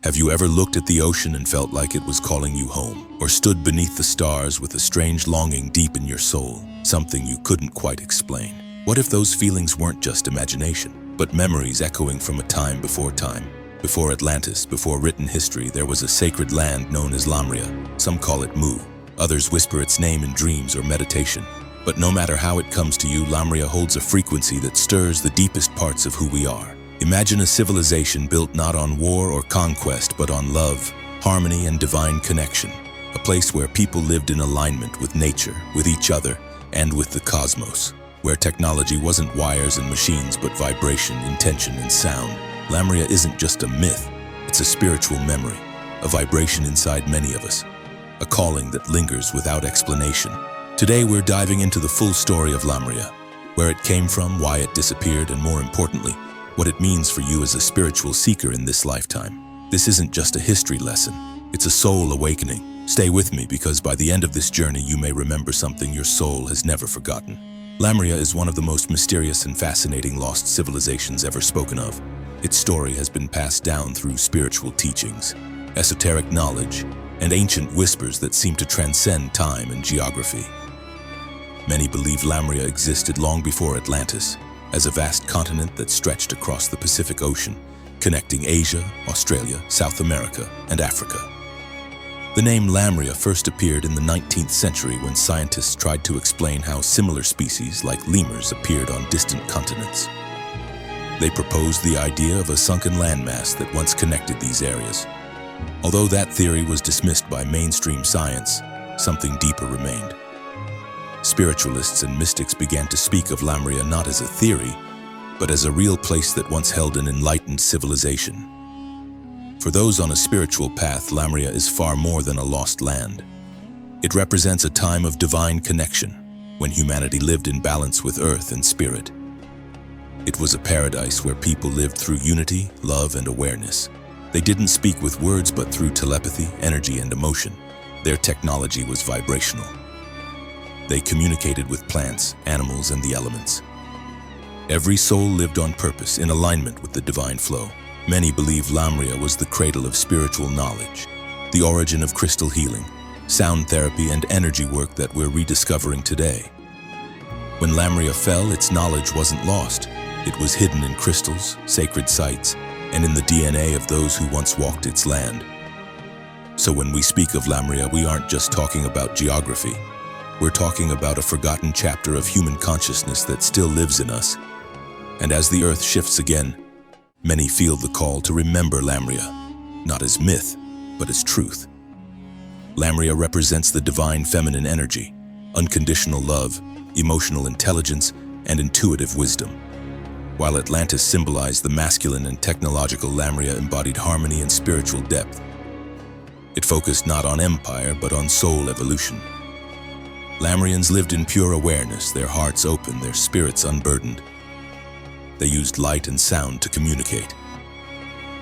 Have you ever looked at the ocean and felt like it was calling you home? Or stood beneath the stars with a strange longing deep in your soul, something you couldn't quite explain? What if those feelings weren't just imagination, but memories echoing from a time? Before Atlantis, before written history, there was a sacred land known as Lamria. Some call it Mu. Others whisper its name in dreams or meditation. But no matter how it comes to you, Lamria holds a frequency that stirs the deepest parts of who we are. Imagine a civilization built not on war or conquest, but on love, harmony, and divine connection. A place where people lived in alignment with nature, with each other, and with the cosmos. Where technology wasn't wires and machines, but vibration, intention, and sound. Lamria isn't just a myth, it's a spiritual memory, a vibration inside many of us, a calling that lingers without explanation. Today we're diving into the full story of Lamria, where it came from, why it disappeared, and more importantly, what it means for you as a spiritual seeker in this lifetime. This isn't just a history lesson, it's a soul awakening. Stay with me, because by the end of this journey you may remember something your soul has never forgotten. Lamria is one of the most mysterious and fascinating lost civilizations ever spoken of. Its story has been passed down through spiritual teachings, esoteric knowledge, and ancient whispers that seem to transcend time and geography. Many believe Lamria existed long before Atlantis, as a vast continent that stretched across the Pacific Ocean, connecting Asia, Australia, South America, and Africa. The name Lamria first appeared in the 19th century when scientists tried to explain how similar species like lemurs appeared on distant continents. They proposed the idea of a sunken landmass that once connected these areas. Although that theory was dismissed by mainstream science, something deeper remained. Spiritualists and mystics began to speak of Lamria not as a theory, but as a real place that once held an enlightened civilization. For those on a spiritual path, Lamria is far more than a lost land. It represents a time of divine connection, when humanity lived in balance with earth and spirit. It was a paradise where people lived through unity, love, and awareness. They didn't speak with words, but through telepathy, energy, and emotion. Their technology was vibrational. They communicated with plants, animals, and the elements. Every soul lived on purpose, in alignment with the divine flow. Many believe Lamria was the cradle of spiritual knowledge, the origin of crystal healing, sound therapy, and energy work that we're rediscovering today. When Lamria fell, its knowledge wasn't lost. It was hidden in crystals, sacred sites, and in the DNA of those who once walked its land. So when we speak of Lamria, we aren't just talking about geography. We're talking about a forgotten chapter of human consciousness that still lives in us. And as the earth shifts again, many feel the call to remember Lamria, not as myth, but as truth. Lamria represents the divine feminine energy, unconditional love, emotional intelligence, and intuitive wisdom. While Atlantis symbolized the masculine and technological, Lamria embodied harmony and spiritual depth. It focused not on empire, but on soul evolution. Lamrians lived in pure awareness, their hearts open, their spirits unburdened. They used light and sound to communicate.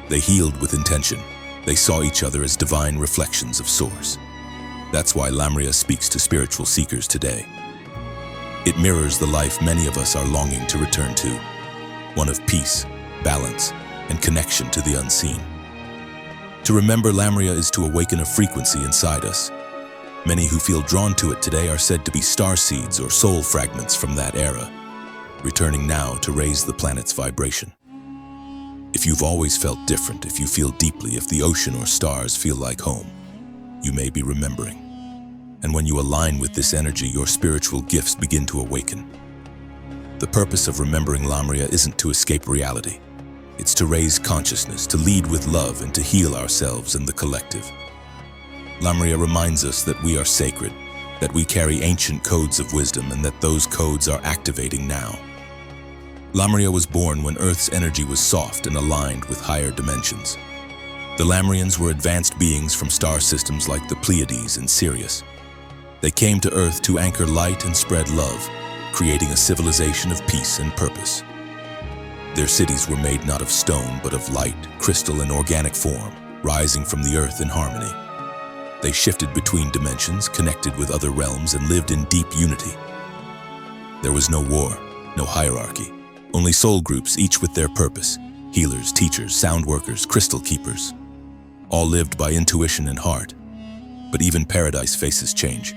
They healed with intention. They saw each other as divine reflections of Source. That's why Lamria speaks to spiritual seekers today. It mirrors the life many of us are longing to return to, one of peace, balance, and connection to the unseen. To remember Lamria is to awaken a frequency inside us. Many who feel drawn to it today are said to be star seeds or soul fragments from that era, returning now to raise the planet's vibration. If you've always felt different, if you feel deeply, if the ocean or stars feel like home, you may be remembering. And when you align with this energy, your spiritual gifts begin to awaken. The purpose of remembering Lamria isn't to escape reality. It's to raise consciousness, to lead with love, and to heal ourselves and the collective. Lamria reminds us that we are sacred, that we carry ancient codes of wisdom, and that those codes are activating now. Lamria was born when Earth's energy was soft and aligned with higher dimensions. The Lamrians were advanced beings from star systems like the Pleiades and Sirius. They came to Earth to anchor light and spread love, creating a civilization of peace and purpose. Their cities were made not of stone, but of light, crystal, and organic form, rising from the earth in harmony. They shifted between dimensions, connected with other realms, and lived in deep unity. There was no war, no hierarchy, only soul groups, each with their purpose: healers, teachers, sound workers, crystal keepers. all lived by intuition and heart. But even paradise faces change.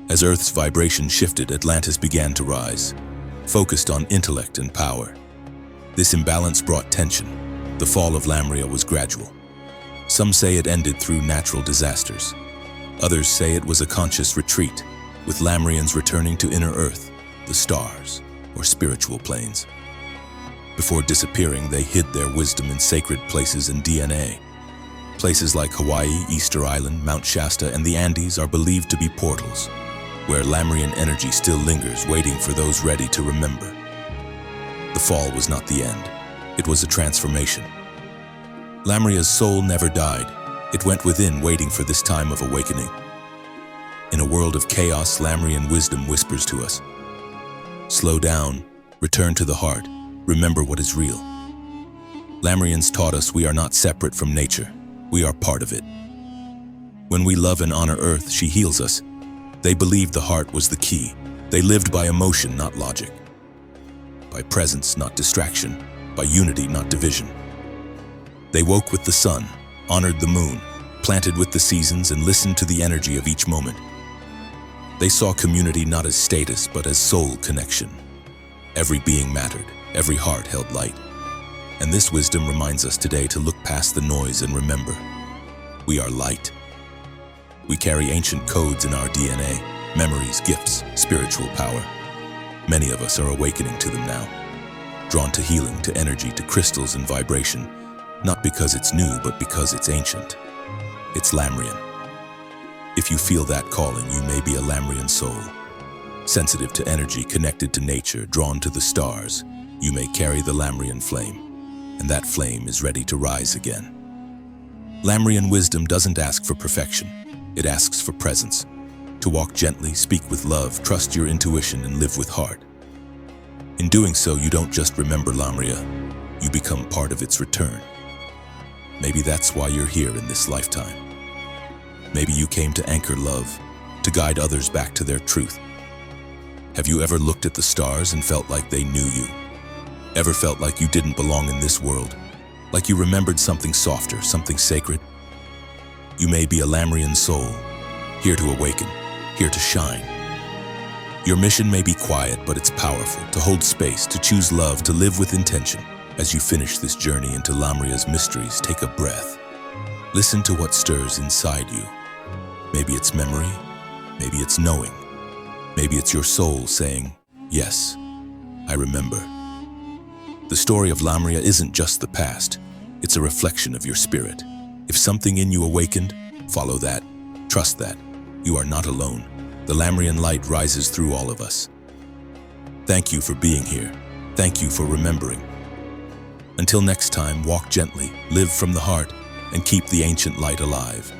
As Earth's vibration shifted, Atlantis began to rise, focused on intellect and power. This imbalance brought tension. The fall of Lamria was gradual. Some say it ended through natural disasters. Others say it was a conscious retreat, with Lamrians returning to inner Earth, the stars, or spiritual planes. Before disappearing, they hid their wisdom in sacred places and DNA. Places like Hawaii, Easter Island, Mount Shasta, and the Andes are believed to be portals, where Lamrian energy still lingers, waiting for those ready to remember. The fall was not the end. It was a transformation. Lamria's soul never died. It went within, waiting for this time of awakening. In a world of chaos, Lamrian wisdom whispers to us. Slow down, return to the heart, remember what is real. Lamrians taught us we are not separate from nature. We are part of it. When we love and honor Earth, she heals us. They believed the heart was the key. They lived by emotion, not logic. By presence, not distraction. By unity, not division. They woke with the sun, honored the moon, planted with the seasons, and listened to the energy of each moment. They saw community not as status, but as soul connection. Every being mattered, every heart held light. And this wisdom reminds us today to look past the noise and remember, we are light. We carry ancient codes in our DNA, memories, gifts, spiritual power. Many of us are awakening to them now, drawn to healing, to energy, to crystals and vibration, not because it's new, but because it's ancient. It's Lamrian. If you feel that calling, you may be a Lamrian soul. Sensitive to energy, connected to nature, drawn to the stars, you may carry the Lamrian flame, and that flame is ready to rise again. Lamrian wisdom doesn't ask for perfection. It asks for presence. To walk gently, speak with love, trust your intuition, and live with heart. In doing so, you don't just remember Lamria, you become part of its return. Maybe that's why you're here in this lifetime. Maybe you came to anchor love, to guide others back to their truth. Have you ever looked at the stars and felt like they knew you? Ever felt like you didn't belong in this world? Like you remembered something softer, something sacred? You may be a Lamrian soul, here to awaken, here to shine. Your mission may be quiet, but it's powerful, to hold space, to choose love, to live with intention. As you finish this journey into Lamria's mysteries, take a breath. Listen to what stirs inside you. Maybe it's memory, maybe it's knowing, maybe it's your soul saying, yes, I remember. The story of Lamria isn't just the past, it's a reflection of your spirit. If something in you awakened, follow that, trust that. You are not alone. The Lamrian light rises through all of us. Thank you for being here. Thank you for remembering. Until next time, walk gently, live from the heart, and keep the ancient light alive.